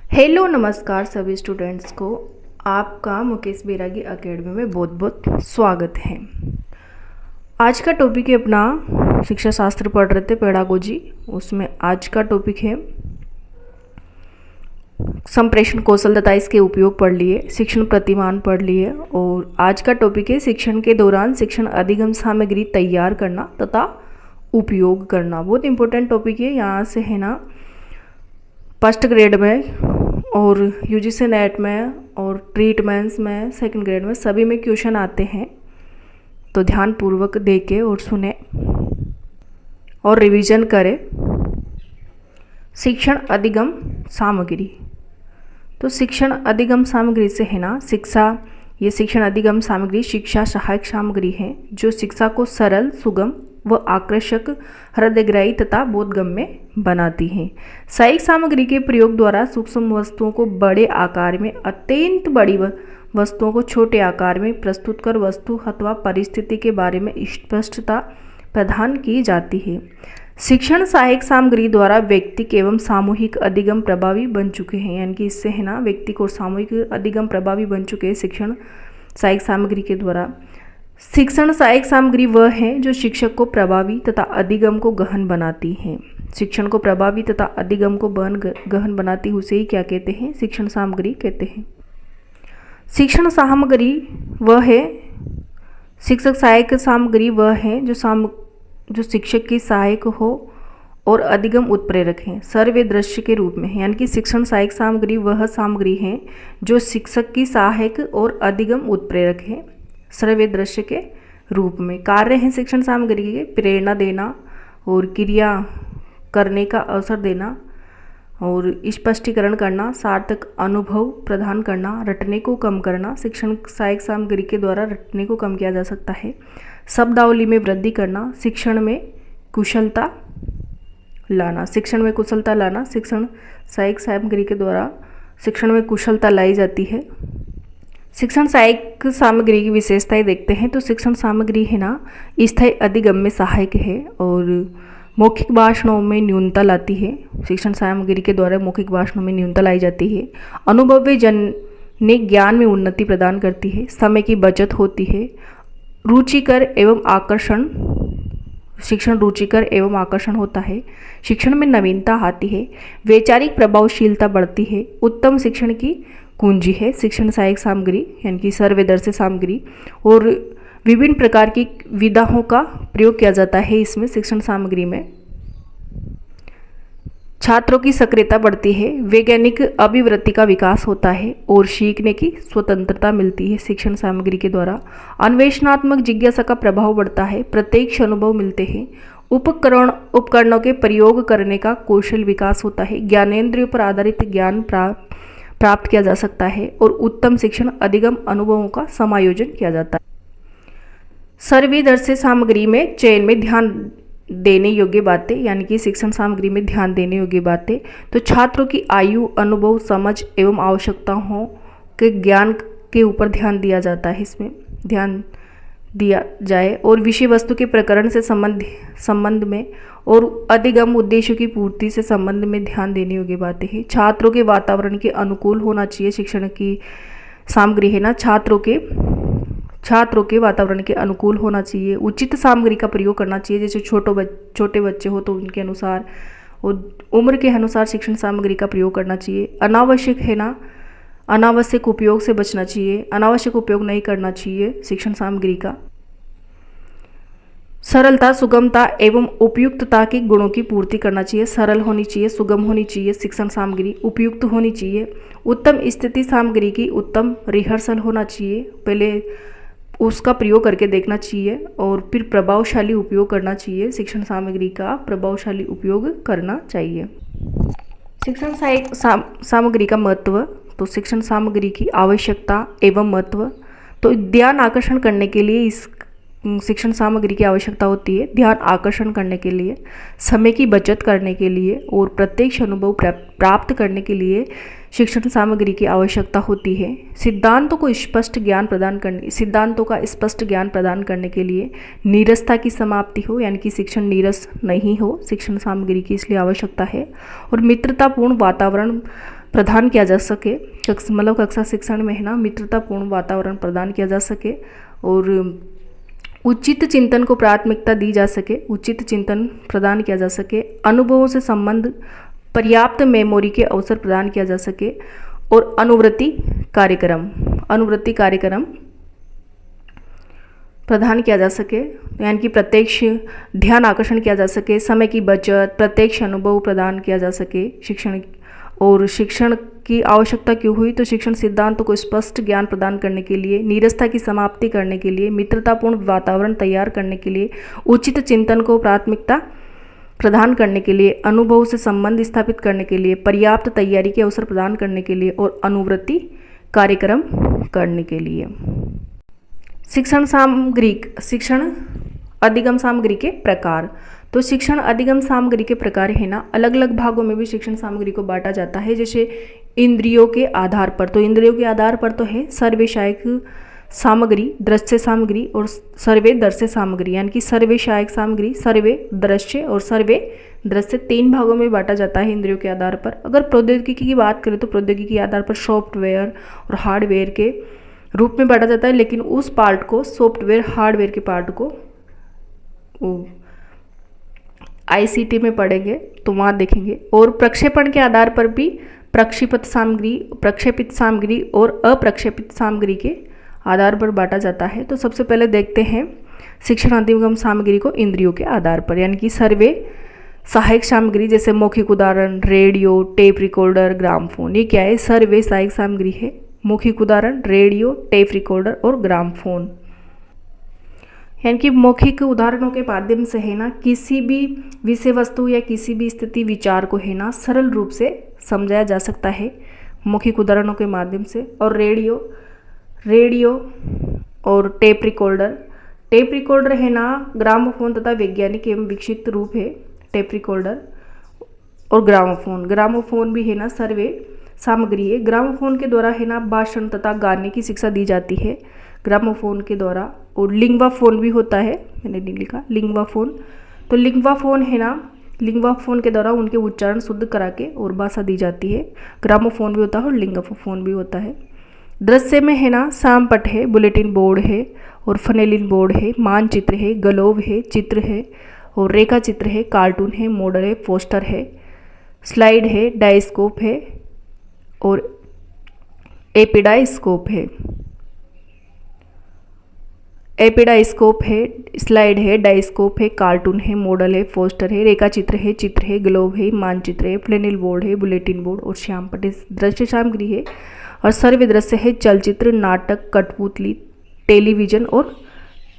Hello नमस्कार सभी students को। आपका मुकेश बैरागी एकेडमी में बहुत बहुत स्वागत है। आज का टॉपिक है अपना शिक्षा शास्त्र पढ़ रहे थे पेडागोजी, उसमें आज का टॉपिक है संप्रेषण कौशल तथा इसके उपयोग पढ़ लिए, शिक्षण प्रतिमान पढ़ लिए और आज का टॉपिक है शिक्षण के दौरान शिक्षण अधिगम सामग्री तैयार करना तथा उपयोग करना। बहुत इंपॉर्टेंट टॉपिक है। यहाँ से है ना फर्स्ट ग्रेड में और यूजीसी नेट में और ट्रीटमेंट्स में सेकंड ग्रेड में सभी में क्वेश्चन आते हैं, तो ध्यान पूर्वक देखें और सुने और रिवीजन करें। शिक्षण अधिगम सामग्री, तो शिक्षण अधिगम सामग्री से है ना शिक्षा, ये शिक्षण अधिगम सामग्री शिक्षा सहायक सामग्री है जो शिक्षा को सरल, सुगम व आकर्षक, हृदयग्राही तथा बोधगम्य बनाती है। सहायक सामग्री के प्रयोग द्वारा सूक्ष्म वस्तुओं को बड़े आकार में, अत्यंत बड़ी वस्तुओं को छोटे आकार में प्रस्तुत कर वस्तु अथवा परिस्थिति के बारे में स्पष्टता प्रदान की जाती है। शिक्षण सहायक सामग्री द्वारा व्यक्तिक एवं सामूहिक अधिगम प्रभावी बन चुके हैं, यानी कि इससे है ना व्यक्तिक और सामूहिक अधिगम प्रभावी बन चुके हैं शिक्षण सहायक सामग्री के द्वारा। शिक्षण सहायक सामग्री वह है जो शिक्षक को प्रभावी तथा अधिगम को गहन बनाती है। शिक्षण को प्रभावी तथा अधिगम को गहन बनाती उसे ही क्या कहते हैं? शिक्षण सामग्री कहते हैं। शिक्षण सामग्री वह है, शिक्षक सहायक सामग्री वह है जो शिक्षक की सहायक हो और अधिगम उत्प्रेरक है, सर्वे दृश्य के रूप में, यानी कि शिक्षण सहायक सामग्री वह सामग्री है जो शिक्षक की सहायक और अधिगम उत्प्रेरक है, सर्वे दृश्य के रूप में। कार्य हैं शिक्षण सामग्री के प्रेरणा देना और क्रिया करने का अवसर देना और स्पष्टीकरण करना, सार्थक अनुभव प्रदान करना, रटने को कम करना। शिक्षण सहायक सामग्री के द्वारा रटने को कम किया जा सकता है। शब्दावली में वृद्धि करना, शिक्षण में कुशलता लाना, शिक्षण में कुशलता लाना। शिक्षण सहायक सामग्री के द्वारा शिक्षण में कुशलता लाई जाती है। शिक्षण सहायक सामग्री की विशेषताएं देखते हैं तो शिक्षण सामग्री है ना स्थायी अधिगम में सहायक है और मौखिक भाषणों में न्यूनता लाती है। शिक्षण सामग्री के द्वारा मौखिक भाषणों में न्यूनता लाई जाती है। अनुभवी जन्य ज्ञान में उन्नति प्रदान करती है। समय की बचत होती है। रुचिकर एवं आकर्षण, शिक्षण रुचिकर एवं आकर्षण होता है। शिक्षण में नवीनता आती है। वैचारिक प्रभावशीलता बढ़ती है। उत्तम शिक्षण की कुंजी है शिक्षण सहायक सामग्री, यानी कि सर्वदर्शी सामग्री। और विभिन्न प्रकार की विधाओं का प्रयोग किया जाता है इसमें शिक्षण सामग्री में। छात्रों की सक्रियता बढ़ती है। वैज्ञानिक अभिवृत्ति का विकास होता है और सीखने की स्वतंत्रता मिलती है शिक्षण सामग्री के द्वारा। अन्वेषणात्मक जिज्ञासा का प्रभाव बढ़ता है। प्रत्यक्ष अनुभव मिलते हैं। उपकरणों के प्रयोग करने का कौशल विकास होता है। ज्ञानेंद्रियों पर आधारित ज्ञान प्राप्त किया जा सकता है और उत्तम शिक्षण अधिगम अनुभवों का समायोजन किया जाता है। सर्वदर्शी सामग्री में चयन में ध्यान देने योग्य बातें, यानी कि शिक्षण सामग्री में ध्यान देने योग्य बातें, तो छात्रों की आयु, अनुभव, समझ एवं आवश्यकताओं के ज्ञान के ऊपर ध्यान दिया जाता है, इसमें ध्यान दिया जाए और विषय वस्तु के प्रकरण से संबंध में और अधिगम उद्देश्यों की पूर्ति से संबंध में ध्यान देने योग्य बातें हैं। छात्रों के वातावरण के अनुकूल होना चाहिए शिक्षण की सामग्री है ना, छात्रों के वातावरण के अनुकूल होना चाहिए। उचित सामग्री का प्रयोग करना चाहिए, जैसे छोटे बच्चे हो तो उनके अनुसार और उम्र के अनुसार शिक्षण सामग्री का प्रयोग करना चाहिए। अनावश्यक है ना, अनावश्यक उपयोग से बचना चाहिए, अनावश्यक उपयोग नहीं करना चाहिए शिक्षण सामग्री का। सरलता, सुगमता एवं उपयुक्तता के गुणों की पूर्ति करना चाहिए। सरल होनी चाहिए, सुगम होनी चाहिए शिक्षण सामग्री, उपयुक्त होनी चाहिए। उत्तम स्थिति सामग्री की उत्तम रिहर्सल होना चाहिए, पहले उसका प्रयोग करके देखना चाहिए और फिर प्रभावशाली उपयोग करना चाहिए। शिक्षण सामग्री का प्रभावशाली उपयोग करना चाहिए। शिक्षण सहायक सामग्री का महत्व, तो शिक्षण सामग्री की आवश्यकता एवं महत्व, तो ध्यान आकर्षण करने के लिए इस शिक्षण सामग्री की आवश्यकता होती है। ध्यान आकर्षण करने के लिए, समय की बचत करने के लिए और प्रत्यक्ष अनुभव प्राप्त करने के लिए शिक्षण सामग्री की आवश्यकता होती है। सिद्धांतों का स्पष्ट ज्ञान प्रदान करने के लिए नीरसता की समाप्ति हो, यानी कि शिक्षण नीरस नहीं हो, शिक्षण सामग्री की इसलिए आवश्यकता है। और मित्रतापूर्ण वातावरण प्रदान किया जा सके, मतलब कक्षा शिक्षण में है ना मित्रतापूर्ण वातावरण प्रदान किया जा सके और उचित चिंतन को प्राथमिकता दी जा सके, उचित चिंतन प्रदान किया जा सके, अनुभवों से संबंध पर्याप्त मेमोरी के अवसर प्रदान किया जा सके और अनुवृत्ति कार्यक्रम प्रदान किया जा सके, यानी कि प्रत्यक्ष ध्यान आकर्षण किया जा सके, समय की बचत, प्रत्यक्ष अनुभव प्रदान किया जा सके शिक्षण। और शिक्षण की आवश्यकता क्यों हुई, तो शिक्षण सिद्धांतों को स्पष्ट ज्ञान प्रदान करने के लिए, नीरसता की समाप्ति करने के लिए, मित्रतापूर्ण वातावरण तैयार करने के लिए, उचित चिंतन को प्राथमिकता प्रदान करने के लिए, अनुभव से संबंध स्थापित करने के लिए, पर्याप्त तैयारी के अवसर प्रदान करने के लिए और अनुवृत्ति कार्यक्रम करने के लिए। शिक्षण अधिगम सामग्री के प्रकार। तो शिक्षण अधिगम सामग्री के प्रकार है ना, अलग अलग भागों में भी शिक्षण सामग्री को बांटा जाता है। जैसे इंद्रियों के आधार पर, तो इंद्रियों के आधार पर तो है सर्वशायक सामग्री, दृश्य सामग्री और सर्वे दृश्य सामग्री, यानी कि सर्वशायक सामग्री, सर्वे दृश्य और सर्वे दृश्य 3 भागों में बांटा जाता है इंद्रियों के आधार पर। अगर प्रौद्योगिकी की बात करें तो प्रौद्योगिकी के आधार पर सॉफ्टवेयर और हार्डवेयर के रूप में बांटा जाता है, लेकिन उस पार्ट को, सॉफ्टवेयर हार्डवेयर के पार्ट को ICT में पढ़ेंगे तो वहाँ देखेंगे। और प्रक्षेपण के आधार पर भी प्रक्षेपित सामग्री और अप्रक्षेपित सामग्री के आधार पर बांटा जाता है। तो सबसे पहले देखते हैं शिक्षण अधिगम सामग्री को इंद्रियों के आधार पर, यानी कि सर्वे सहायक सामग्री, जैसे मौखिक उदाहरण, रेडियो, टेप रिकॉर्डर, ग्रामफोन। ये क्या है, सर्वे सहायक सामग्री है। मौखिक उदाहरण, रेडियो, टेप रिकॉर्डर और ग्रामफोन, यानी कि मौखिक उदाहरणों के माध्यम से है ना किसी भी विषय वस्तु या किसी भी स्थिति विचार को है ना सरल रूप से समझाया जा सकता है मौखिक उदाहरणों के माध्यम से। और रेडियो और टेप रिकॉर्डर है ना ग्रामोफोन तथा वैज्ञानिक एवं विकसित रूप है टेप रिकॉर्डर और ग्रामोफोन भी है ना सर्वे सामग्री है। ग्रामोफोन के द्वारा है ना भाषण तथा गाने की शिक्षा दी जाती है ग्रामोफोन के द्वारा। और लिंग्वाफोन भी होता है, मैंने नहीं लिखा लिंग्वाफोन, तो लिंग्वाफोन है ना, लिंग्वाफोन के द्वारा उनके उच्चारण शुद्ध करा के और भाषा दी जाती है। ग्रामोफोन भी होता है और लिंग्वाफोन भी होता है। दृश्य में है ना सामपट है, बुलेटिन बोर्ड है और फनेलिन बोर्ड है, मानचित्र है, ग्लोब है, चित्र है और रेखा चित्र है, कार्टून है, मॉडल है, पोस्टर है, स्लाइड है, डायस्कोप है और एपिडाइस्कोप है, स्लाइड है, डायस्कोप है, कार्टून है, मॉडल है, पोस्टर है, रेखा चित्र है, ग्लोब है, मानचित्र है, फ्लेनिल बोर्ड है, बुलेटिन बोर्ड और श्यामपट्ट दृश्य सामग्री है। और सर्वे दृश्य है चलचित्र, नाटक, कठपुतली, टेलीविजन और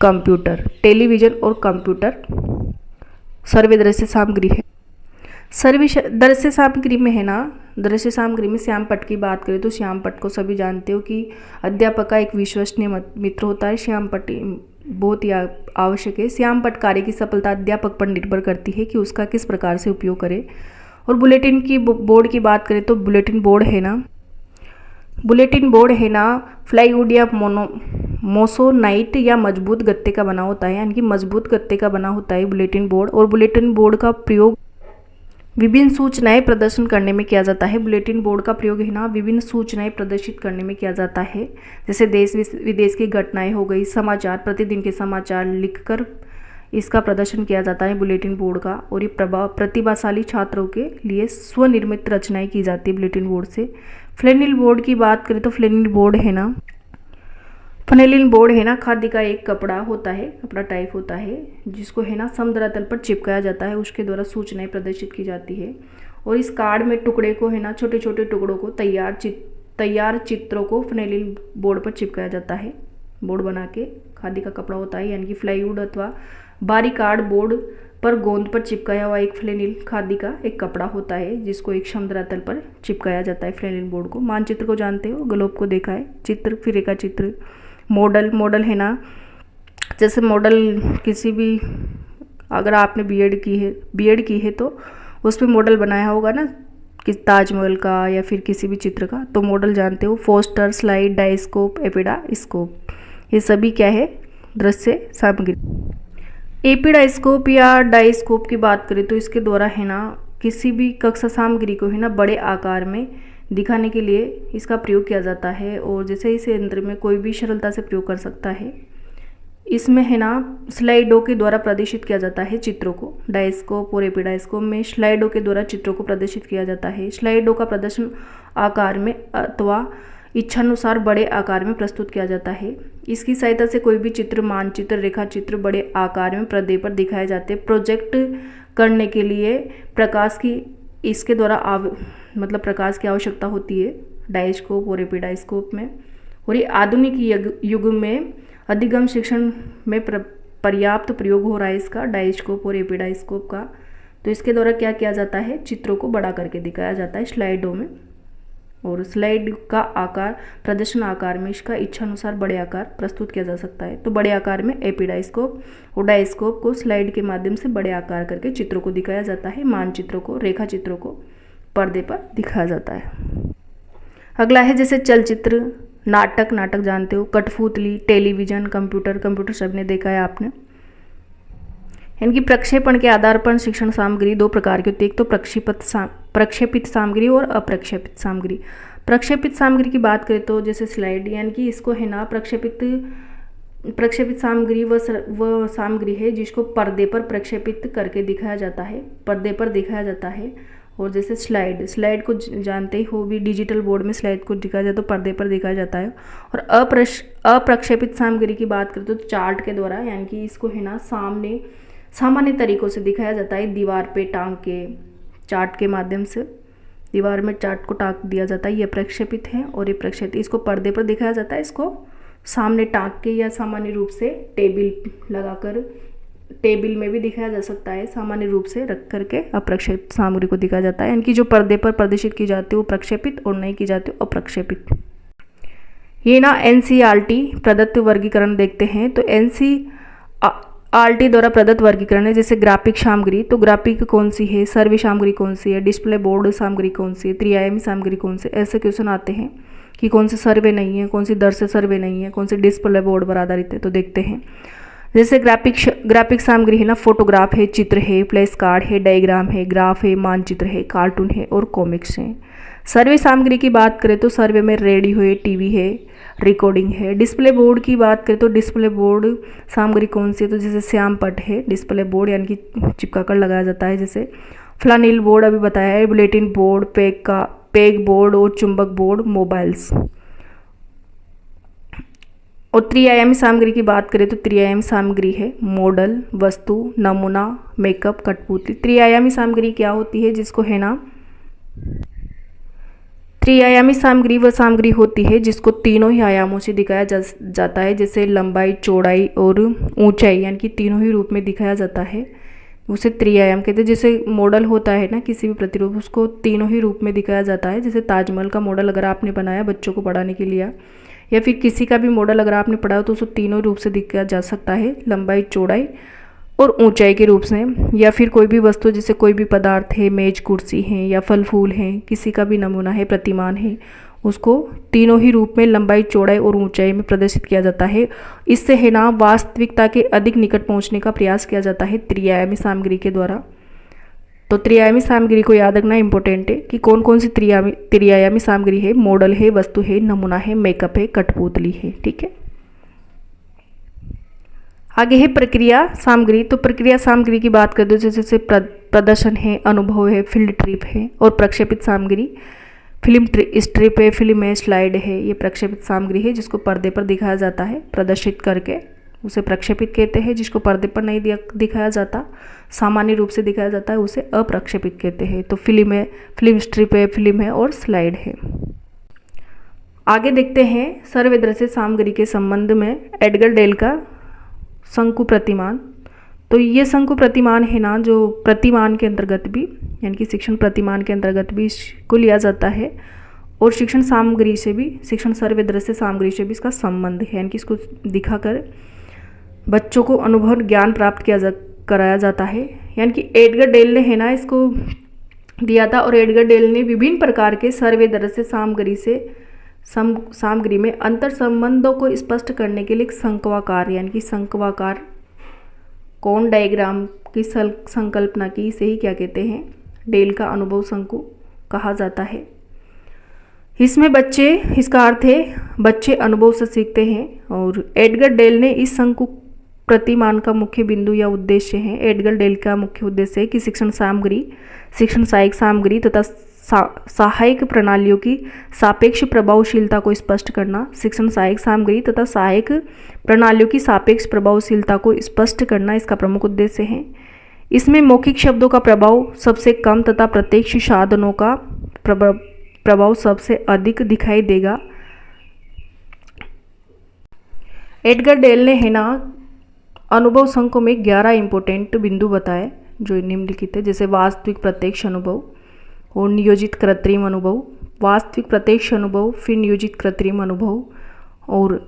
कंप्यूटर सर्वे दृश्य सामग्री है। सर्वे दृश्य सामग्री में है ना, दृश्य सामग्री में श्यामपट्ट की बात करें तो श्यामपट्ट को सभी जानते हो कि अध्यापक का एक विश्वसनीय मित्र होता है। श्यामपट्ट बहुत ही आवश्यक है। श्यामपट्ट कार्य की सफलता अध्यापक पर निर्भर करती है कि उसका किस प्रकार से उपयोग करे। और बुलेटिन की बोर्ड की बात करें तो बुलेटिन बोर्ड है ना प्लाईवुड या मोसोनाइट या मजबूत गत्ते का बना होता है, यानी कि मजबूत गत्ते का बना होता है बुलेटिन बोर्ड। और बुलेटिन बोर्ड का प्रयोग विभिन्न सूचनाएं प्रदर्शन करने में किया जाता है। बुलेटिन बोर्ड का प्रयोग है ना विभिन्न सूचनाएं प्रदर्शित करने में किया जाता है, जैसे देश विदेश की घटनाएं हो गई, समाचार, प्रतिदिन के समाचार लिखकर इसका प्रदर्शन किया जाता है बुलेटिन बोर्ड का। और ये प्रतिभाशाली छात्रों के लिए स्वनिर्मित रचनाएं की जाती है बुलेटिन बोर्ड से। फ्लेनिल बोर्ड की बात करें तो फ्लेनिल बोर्ड है ना खादी का एक कपड़ा होता है, कपड़ा टाइप होता है, जिसको है ना समधरातल पर चिपकाया जाता है, उसके द्वारा सूचनाएं प्रदर्शित की जाती है। और इस कार्ड में टुकड़े को है ना छोटे छोटे टुकड़ों को तैयार चित्रों को फ्लेनिल बोर्ड पर चिपकाया जाता है। बोर्ड बना के खादी का कपड़ा होता है, यानी कि प्लाईवुड अथवा बारीक कार्ड बोर्ड पर गोंद पर चिपकाया हुआ एक फ्लेनिल खादी का एक कपड़ा होता है, जिसको एक समधरातल पर चिपकाया जाता है फ्लेनिल बोर्ड को। मानचित्र को जानते हो, ग्लोब को देखा है, चित्र, फिर रेखा चित्र। मॉडल है ना, जैसे मॉडल किसी भी, अगर आपने बीएड की है तो उसमें मॉडल बनाया होगा ना कि ताजमहल का या फिर किसी भी चित्र का, तो मॉडल जानते हो। पोस्टर, स्लाइड, डायस्कोप, एपिडास्कोप, ये सभी क्या है, दृश्य सामग्री। एपिडास्कोप या डायस्कोप की बात करें तो इसके द्वारा है ना किसी भी कक्षा सामग्री को है ना बड़े आकार में दिखाने के लिए इसका प्रयोग किया जाता है और जैसे इस यंत्र में कोई भी सरलता से प्रयोग कर सकता है। इसमें है ना स्लाइडों के द्वारा प्रदर्शित किया जाता है चित्रों को। डायस्कोप और एपीडायस्कोप में स्लाइडों के द्वारा चित्रों को प्रदर्शित किया जाता है। स्लाइडों का प्रदर्शन आकार में अथवा इच्छानुसार बड़े आकार में प्रस्तुत किया जाता है। इसकी सहायता से कोई भी चित्र, मानचित्र, रेखा चित्र बड़े आकार में पर्दे पर दिखाए जाते हैं। प्रोजेक्ट करने के लिए प्रकाश की इसके द्वारा प्रकाश की आवश्यकता होती है डायस्कोप और एपीडायस्कोप में। और ये आधुनिक युग में अधिगम शिक्षण में पर्याप्त प्रयोग हो रहा है इसका, डायस्कोप और एपीडायस्कोप का। तो इसके द्वारा क्या किया जाता है, चित्रों को बड़ा करके दिखाया जाता है स्लाइडों में। और स्लाइड का आकार, प्रदर्शन आकार में इसका इच्छानुसार बड़े आकार प्रस्तुत किया जा सकता है। तो बड़े आकार में एपीडायस्कोप और डायस्कोप को स्लाइड के माध्यम से बड़े आकार करके चित्रों को दिखाया जाता है। मानचित्रों को, रेखा चित्रों को पर्दे पर दिखाया जाता है। अगला है जैसे चलचित्र, नाटक जानते हो, कठपुतली, टेलीविजन, कंप्यूटर सबने देखा है आपने। इनकी प्रक्षेपण के आधार पर शिक्षण सामग्री दो प्रकार की होती है। एक तो प्रक्षेपित सामग्री और अप्रक्षेपित सामग्री। प्रक्षेपित सामग्री की बात करें तो जैसे स्लाइड, यानी कि इसको है ना प्रक्षेपित सामग्री वह सामग्री है जिसको पर्दे पर प्रक्षेपित करके दिखाया जाता है, पर्दे पर दिखाया जाता है। और जैसे स्लाइड को जानते ही हो भी, डिजिटल बोर्ड में स्लाइड को दिखाया जाए तो पर्दे पर दिखाया जाता है। और अप्रक्षेपित सामग्री की बात करें तो चार्ट के द्वारा, यानी कि इसको है ना सामान्य तरीकों से दिखाया जाता है। दीवार पे टांग के चार्ट के माध्यम से दीवार में चार्ट को टांग दिया जाता है, ये प्रक्षेपित है। और ये प्रक्षेपित इसको पर्दे पर दिखाया जाता है, इसको सामने टांग के या सामान्य रूप से टेबल लगाकर, टेबल में भी दिखाया जा सकता है, सामान्य रूप से रख करके अप्रक्षेपित सामग्री को दिखाया जाता है। यानी कि जो पर्दे पर प्रदर्शित की जाती है वो प्रक्षेपित और नहीं की जाती अप्रक्षेपित। ये ना एनसीईआरटी प्रदत्त वर्गीकरण देखते हैं। तो एनसीईआरटी द्वारा प्रदत्त वर्गीकरण है जैसे ग्राफिक सामग्री, तो ग्राफिक कौन सी है, सर्वे सामग्री कौन सी है, डिस्प्ले बोर्ड सामग्री कौन सी है, त्रिआयामी सामग्री कौन सी। ऐसे क्वेश्चन आते हैं कि कौन सी सर्वे नहीं है, कौन सी दृश्य सर्वे नहीं है, कौन सी डिस्प्ले बोर्ड पर आधारित है। तो देखते हैं जैसे ग्राफिक सामग्री है ना, फोटोग्राफ है, चित्र है, फ्लैश कार्ड है, डायग्राम है, ग्राफ है, मानचित्र है, कार्टून है और कॉमिक्स है। सर्वे सामग्री की बात करें तो सर्वे में रेडियो है, टीवी है, रिकॉर्डिंग है। डिस्प्ले बोर्ड की बात करें तो डिस्प्ले बोर्ड सामग्री कौन सी है, तो जैसे श्याम पट है डिस्प्ले बोर्ड, यानी कि चिपका कर लगाया जाता है। जैसे फ्लानिल बोर्ड अभी बताया है, बुलेटिन बोर्ड, पेग बोर्ड और चुंबक बोर्ड, मोबाइल्स। और त्रिआयामी सामग्री की बात करें तो त्रिआयामी सामग्री है मॉडल, वस्तु, नमूना, मेकअप, कठपुतली। त्रिआयामी सामग्री क्या होती है, जिसको है ना त्रिआयामी सामग्री वह सामग्री होती है जिसको तीनों ही आयामों से दिखाया जाता है, जैसे लंबाई, चौड़ाई और ऊंचाई, यानी कि तीनों ही रूप में दिखाया जाता है, उसे त्रिआयाम कहते हैं। जैसे मॉडल होता है ना किसी भी प्रतिरूप, उसको तीनों ही रूप में दिखाया जाता है। जैसे ताजमहल का मॉडल अगर आपने बनाया बच्चों को पढ़ाने के लिए, या फिर किसी का भी मॉडल अगर आपने पढ़ा तो उसको तीनों रूप से दिखाया जा सकता है, लंबाई, चौड़ाई और ऊंचाई के रूप से। या फिर कोई भी वस्तु, जैसे कोई भी पदार्थ है, मेज, कुर्सी है या फल फूल हैं, किसी का भी नमूना है, प्रतिमान है, उसको तीनों ही रूप में लंबाई, चौड़ाई और ऊंचाई में प्रदर्शित किया जाता है। इससे है ना वास्तविकता के अधिक निकट पहुंचने का प्रयास किया जाता है त्रिआयामी सामग्री के द्वारा। तो त्रिआयामी सामग्री को याद रखना इंपॉर्टेंट है कि कौन कौन सी त्रिआयामी सामग्री है, मॉडल है, वस्तु है, नमूना है, मेकअप है, कठपुतली है। ठीक है, आगे है प्रक्रिया सामग्री। तो प्रक्रिया सामग्री की बात करते हैं जैसे प्रदर्शन है, अनुभव है, फील्ड ट्रिप है। और प्रक्षेपित सामग्री फिल्म स्ट्रिप है, फिल्म है, स्लाइड है, ये प्रक्षेपित सामग्री है जिसको पर्दे पर दिखाया जाता है प्रदर्शित करके, उसे प्रक्षेपित कहते हैं। जिसको पर्दे पर नहीं दिखाया जाता, सामान्य रूप से दिखाया जाता है, उसे अप्रक्षेपित कहते हैं। तो फिल्म है, फिल्म स्ट्रिप है, फिल्म है और स्लाइड है। आगे देखते हैं सर्वदृश्य सामग्री के संबंध में एडगर डेल का शंकु प्रतिमान। तो ये शंकु प्रतिमान है ना, जो प्रतिमान के अंतर्गत भी, यानी कि शिक्षण प्रतिमान के अंतर्गत भी इसको लिया जाता है। और शिक्षण सामग्री से भी, शिक्षण सर्वदृश्य सामग्री से भी इसका संबंध है, यानी कि इसको दिखाकर बच्चों को अनुभव ज्ञान प्राप्त कराया जाता है। यानी कि एडगर डेल ने है ना इसको दिया था। और एडगर डेल ने विभिन्न प्रकार के सर्वदृश्य सामग्री में अंतर संबंधों को स्पष्ट करने के लिए एक शंक्वाकार, यानी कि शंक्वाकार कोण डायग्राम की संकल्पना की। इसे ही क्या कहते हैं, डेल का अनुभव शंकु कहा जाता है। इसमें बच्चे, इसका अर्थ है बच्चे अनुभव से सीखते हैं। और एडगर डेल ने इस संकुल प्रतिमान का मुख्य बिंदु या उद्देश्य है। एडगर डेल का मुख्य उद्देश्य है कि शिक्षण सामग्री, शिक्षण सहायक सामग्री तथा सहायक प्रणालियों की सापेक्ष प्रभावशीलता को स्पष्ट करना। शिक्षण सहायक सामग्री तथा सहायक प्रणालियों की सापेक्ष प्रभावशीलता को स्पष्ट करना इसका प्रमुख उद्देश्य है। इसमें मौखिक शब्दों का प्रभाव सबसे कम तथा प्रत्यक्ष साधनों का प्रभाव सबसे अधिक दिखाई देगा। एडगर डेल ने है ना अनुभव संकुल में 11 इंपॉर्टेंट बिंदु बताए जो निम्नलिखित है, जैसे वास्तविक प्रत्यक्ष अनुभव और नियोजित कृत्रिम अनुभव, वास्तविक प्रत्यक्ष अनुभव, फिर नियोजित कृत्रिम अनुभव और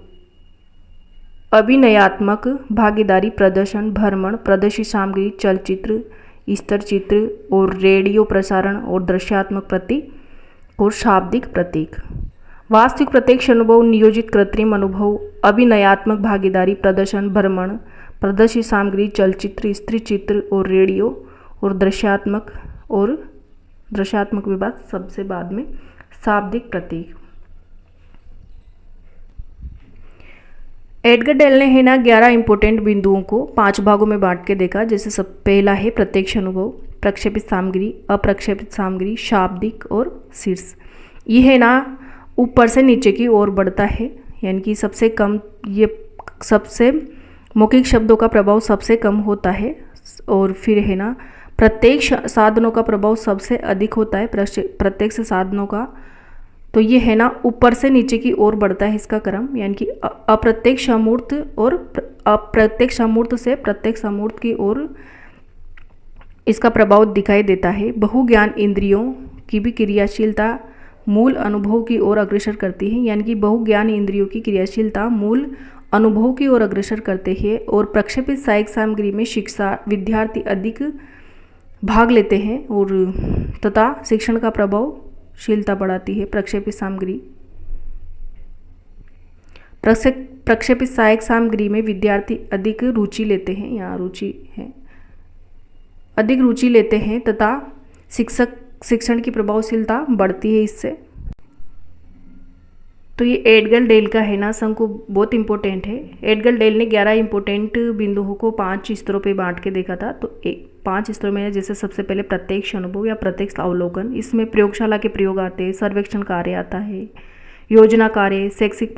अभिनयात्मक भागीदारी, प्रदर्शन, भ्रमण, प्रदर्शित सामग्री, चलचित्र, स्तर चित्र और रेडियो प्रसारण और दृश्यात्मक प्रतीक और शाब्दिक प्रतीक। वास्तविक प्रत्यक्ष अनुभव, नियोजित कृत्रिम अनुभव, अभिनयात्मक भागीदारी, प्रदर्शन, भ्रमण, प्रदर्शित सामग्री, चलचित्र, स्तर चित्र और रेडियो और दृश्यात्मक विभाग सबसे बाद में शाब्दिक प्रतीक। एडगर डेल ने है ना 11 इंपॉर्टेंट बिंदुओं को 5 भागों में बांट के देखा। जैसे सब पहला है प्रत्यक्ष अनुभव, प्रक्षेपित सामग्री, अप्रक्षेपित सामग्री, शाब्दिक और शीर्ष। ये है ना ऊपर से नीचे की ओर बढ़ता है, यानी कि सबसे कम, ये सबसे मौखिक शब्दों का प्रभाव सबसे कम होता है। और फिर है ना प्रत्यक्ष साधनों का प्रभाव सबसे अधिक होता है, प्रत्यक्ष साधनों का। तो ये है ना ऊपर से नीचे की ओर बढ़ता है इसका क्रम, यानी कि अप्रत्यक्ष अमूर्त और अप्रत्यक्ष अमूर्त से प्रत्यक्ष अमूर्त की ओर इसका प्रभाव दिखाई देता है। बहुज्ञान इंद्रियों की भी क्रियाशीलता मूल अनुभव की ओर अग्रसर करती है, यानी कि बहुज्ञान इंद्रियों की क्रियाशीलता मूल अनुभव की ओर अग्रसर करते हैं। और प्रक्षेपित सहायक सामग्री में शिक्षा विद्यार्थी अधिक भाग लेते हैं और तथा शिक्षण का प्रभावशीलता बढ़ाती है। प्रक्षेपित सामग्री, प्रक्षेपित सहायक सामग्री में विद्यार्थी अधिक रुचि लेते हैं, यहाँ रुचि है, अधिक रुचि लेते हैं तथा शिक्षण की प्रभावशीलता बढ़ती है इससे। तो ये एडगर डेल का है ना संकुल बहुत इंपॉर्टेंट है। एडगर डेल ने 11 इंपॉर्टेंट बिंदुओं को 5 स्तरों पे बांट के देखा था। तो 5 स्तरों में जैसे सबसे पहले प्रत्यक्ष अनुभव या प्रत्यक्ष अवलोकन, इसमें प्रयोगशाला के प्रयोग आते हैं, सर्वेक्षण कार्य आता है, योजना कार्य, शैक्षिक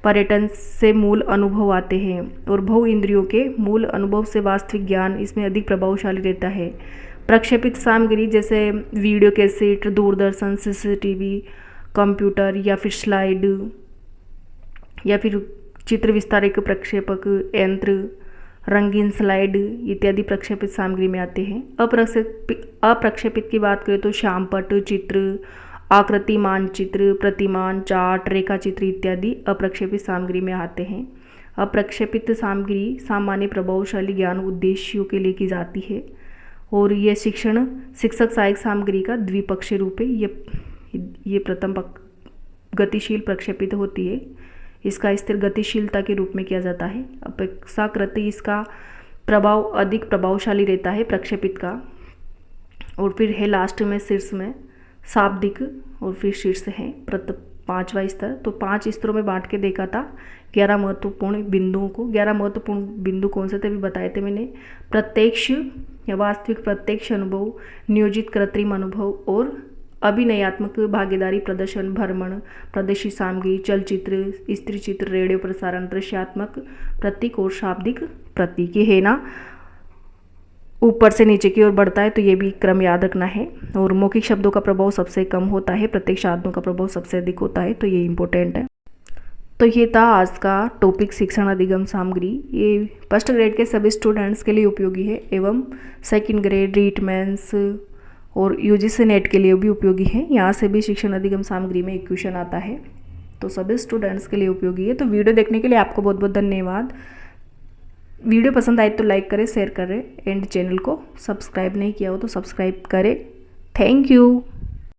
पर्यटन से मूल अनुभव आते हैं और बहु इंद्रियों के मूल अनुभव से वास्तविक ज्ञान इसमें अधिक प्रभावशाली रहता है। प्रक्षेपित सामग्री जैसे video cassette, Doordarshan, CCTV, computer या फिर स्लाइड या फिर चित्र विस्तारक प्रक्षेपक यंत्र, रंगीन स्लाइड इत्यादि प्रक्षेपित सामग्री में आते हैं। अप्रक्षेपित की बात करें तो श्यामपट्ट, चित्र, आकृति मानचित्र, प्रतिमान, चार्ट, रेखा चित्र इत्यादि अप्रक्षेपित सामग्री में आते हैं। अप्रक्षेपित सामग्री सामान्य प्रभावशाली ज्ञान उद्देश्यों के लिए की जाती है और ये शिक्षक सहायक सामग्री का द्विपक्षीय रूप है। ये प्रथम गतिशील प्रक्षेपित होती है, इसका स्थिर गतिशीलता के रूप में किया जाता है। अपेक्षाकृत इसका प्रभाव अधिक प्रभावशाली रहता है प्रक्षेपित का। और फिर है लास्ट में शीर्ष में शाब्दिक और फिर शीर्ष है 5वां स्तर। तो 5 स्तरों में बांट के देखा था 11 महत्वपूर्ण बिंदुओं को। 11 महत्वपूर्ण बिंदु कौन से थे भी बताए थे मैंने, प्रत्यक्ष या वास्तविक प्रत्यक्ष अनुभव, नियोजित कृत्रिम अनुभव और अभिनयात्मक भागीदारी, प्रदर्शन, भ्रमण, प्रदर्शित सामग्री, चलचित्र, स्तर चित्र, रेडियो प्रसारण, दृश्यात्मक प्रतीक और शाब्दिक प्रतीक। ये है ना ऊपर से नीचे की ओर बढ़ता है, तो ये भी क्रम याद रखना है। और मौखिक शब्दों का प्रभाव सबसे कम होता है, प्रत्यक्ष साधनों का प्रभाव सबसे अधिक होता है, तो ये इंपॉर्टेंट है। तो ये था आज का टॉपिक शिक्षण अधिगम सामग्री। ये फर्स्ट ग्रेड के सभी स्टूडेंट्स के लिए उपयोगी है एवं सेकंड ग्रेड, रीट, मेंस और UGC नेट के लिए भी उपयोगी है। यहाँ से भी शिक्षण अधिगम सामग्री में एक क्वेश्चन आता है, तो सभी स्टूडेंट्स के लिए उपयोगी है। तो वीडियो देखने के लिए आपको बहुत बहुत धन्यवाद। वीडियो पसंद आए तो लाइक करें, शेयर करें एंड चैनल को सब्सक्राइब नहीं किया हो तो सब्सक्राइब करें। Thank you.